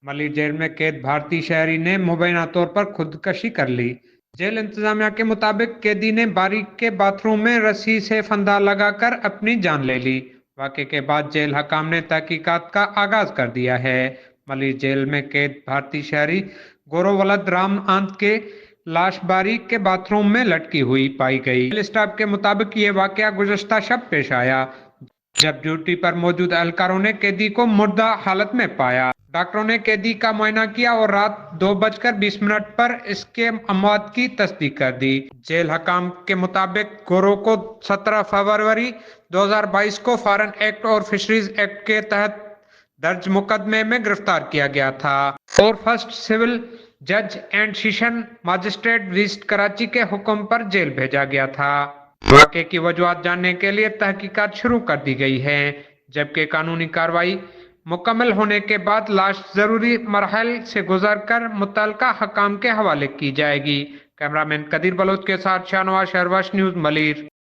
Malir jail में कैद भारतीय शहरी ने मुबैना तौर पर खुदकशी कर ली। जेल इंतजामिया के मुताबिक कैदी ने बारीक के बाथरूम में रस्सी से फंदा लगाकर अपनी जान ले ली। वाक़े के बाद जेल हकाम ने तहकीकात का आगाज कर दिया है। मलिर जेल में कैद भारतीय शहरी गोरोवलद राम आंत के लाश बारीक के बाथरूम में लटकी हुई पाई गई। जेल स्टाफ के मुताबिक ये वाकया गुज़श्ता शब पेश आया, जब ड्यूटी पर मौजूद एहलकारों ने कैदी को मुर्दा हालत में पाया। डॉक्टरों ने कैदी का मुआयना किया और रात 2:20 पर इसके अमवात की तस्दीक कर दी। जेल हकाम के मुताबिक गोरो को 17 फरवरी 2022 को फॉरेन एक्ट और फिशरीज एक्ट के तहत दर्ज मुकदमे में गिरफ्तार किया गया था और फर्स्ट सिविल जज and session magistrate east Karachi के हुक्म पर जेल भेजा गया था। वाक़े की वजूहात जानने के लिए तहकीकात शुरू कर दी गई है, जबकि कानूनी कार्रवाई मुकम्मल होने के बाद लाश जरूरी मरहल से गुजरकर मुतल्लिका हकाम के हवाले की जाएगी। कैमरामैन कदीर बलोच के साथ शाहनवाज शहरवाश, न्यूज़ मलिर।